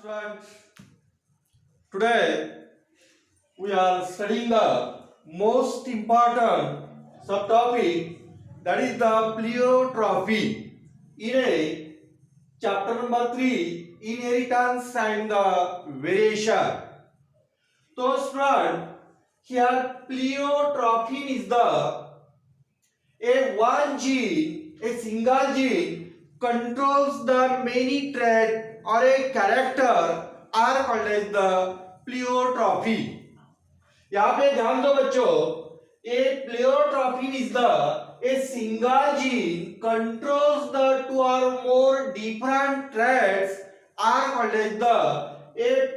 Students, today we are studying the most important subtopic, that is the pleiotropy in a chapter number 3, inheritance and the variation. So student, here pleiotropy is one gene, a single gene controls the many traits or a character are called as the pleiotropy. यहाँ पे ध्यान दो बच्चों, a pleiotropy is a single gene controls the two or more different traits are called as a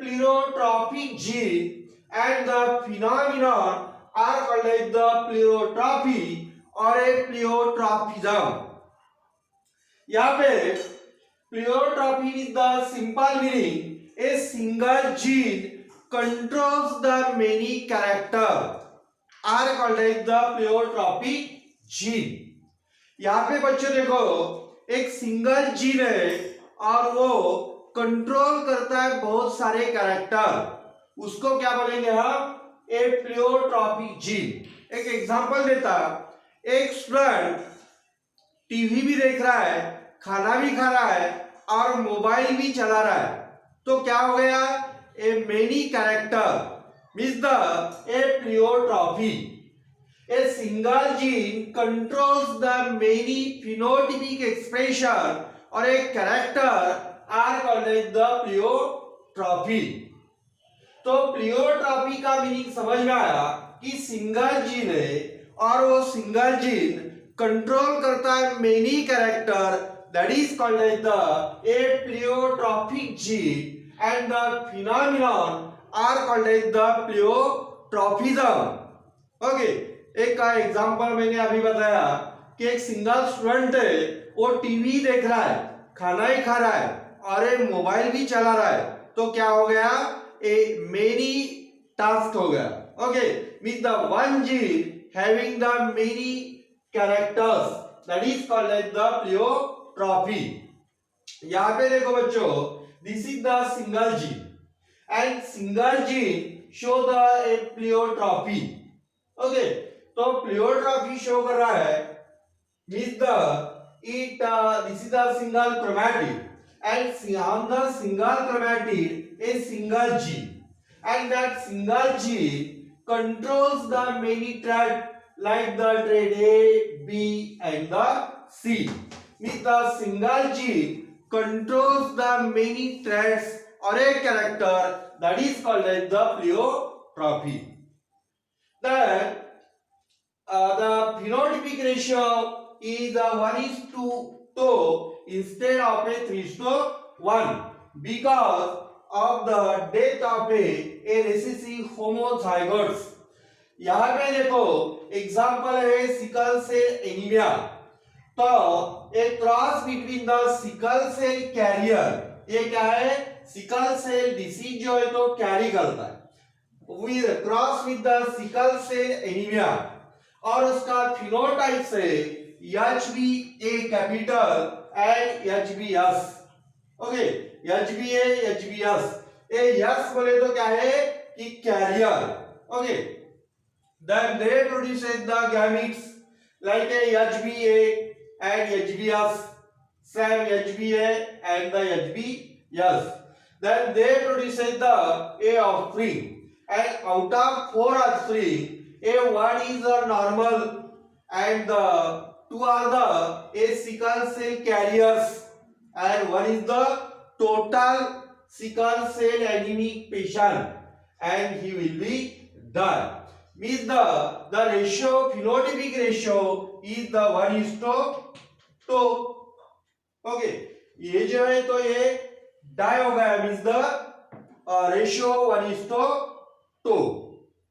pleiotropic gene, and the phenomenon are called as the pleiotropy और एक pleiotropism. यहाँ पे pleiotropy is the simple meaning a single gene controls the many character are called as the pleiotropic gene. यहाँ पे बच्चों देखो, एक single gene है और वो कंट्रोल करता है बहुत सारे कैरेक्टर, उसको क्या बोलेंगे हम? ए प्लियोट्रॉपिक जीन. एक एग्जांपल देता, एक स्टूडेंट टीवी भी देख रहा है, खाना भी खा रहा है और मोबाइल भी चला रहा है, तो क्या हो गया? A many character means the a pleiotropy. A single gene controls the many phenotypic expression or a character are called as the pleiotropy. तो प्लियोट्रॉपी का मीनिंग समझ में आया कि सिंगल जीन है और वो सिंगल जीन कंट्रोल करता है many character, that is called as the a pleiotropic gene, and the phenomenon are called as the pleiotropism. Okay, एक का एग्जांपल मैंने अभी बताया कि एक सिंगल स्टूडेंट है, वो टीवी देख रहा है, खाना ही खा रहा है और एक मोबाइल भी चला रहा है, तो क्या हो गया? ए मेनी टास्क हो गया. Okay, means the one gene having the many characters, that is called as the pleiotropy. यहाँ पे देखो बच्चों, this is the single gene and single gene show the a pleiotropy. Okay, तो pleiotropy show कर रहा है means this is the single chromatid, and on the single chromatid a single gene, and that single gene controls the many traits like the trait A, B and the C. Means the single gene controls the many traits or a character, that is called as the pleiotropy. Then the phenotypic ratio is 1:2 instead of a 3:1 because of the death of a recessive homozygotes. यहाँ पे देखो example है sickle cell anaemia. तो एक cross between the sickle cell carrier, ये क्या है? Sickle cell disease जो है तो कैरी करता है, with cross with the sickle cell anaemia, और उसका फिनोटाइप से HbA capital and HbS. Okay, HbA HbS, A S बोले तो क्या है कि carrier. Okay, then they produces the gametes like a HbA and HbS, same HbA and the HbS. Then they produces the a offspring, and out of 4 offspring, a one is a normal and the two are the a sickle cell carriers, and one is the total sickle cell anemic patient, and he will be done. Means the ratio, phenotypic ratio is the 1:2. Okay, ये जो है तो ये die हो गया, means the ratio 1:2.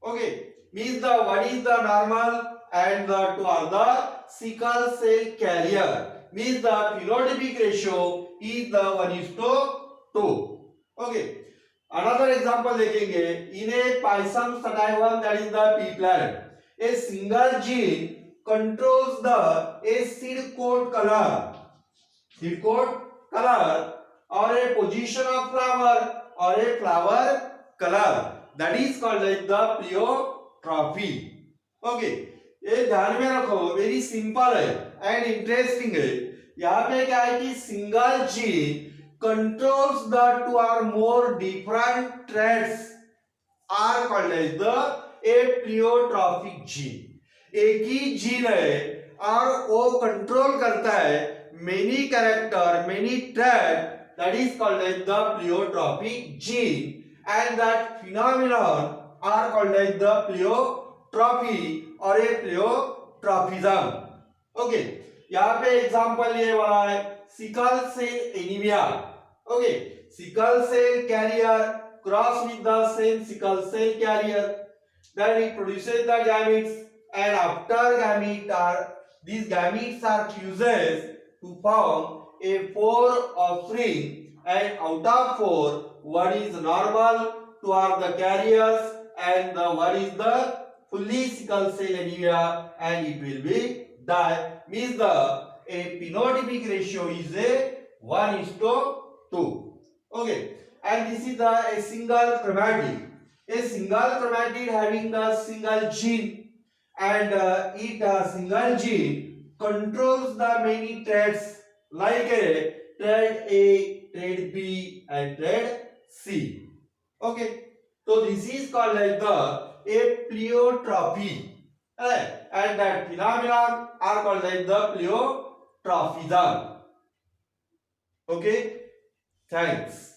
Okay, means the one is the normal and the two are the sickle cell carrier, means the phenotypic ratio is the 1:2. Okay, another example देखेंगे. In a Pisum sativum, that is the pea plant, a single gene controls the a seed coat color or a position of flower or a flower color, that is called as the pleiotropy. Okay, ये ध्यान में रखो, very simple है and interesting है. यहाँ पे क्या है कि single gene controls the two or more different traits are called as the apleotrophic gene. एक ही जीन है और वो कंट्रोल करता है many character, many trait, that is called as the pleiotrophic gene, and that phenomenon are called as the pleiotropy or a pleiotrophism. Okay, यहाँ पे example ये वाला है sickle cell anaemia. Okay, sickle cell carrier cross with the same sickle cell carrier, then it produces the gametes, and after these gametes are fuses to form a 4 offspring, and out of 4 one is normal, 2 are the carriers, and the one is the fully sickle cell anemia, and it will be die. Means the a phenotypic ratio is a 1:2. Okay, and this is a single chromatid. A single chromatid having the single gene, and single gene controls the many traits like a trait A, trait B, and trait C. Okay, so this is called like the apleotropy, and that phenomenon are called like the pleiotrophism. Okay, thanks.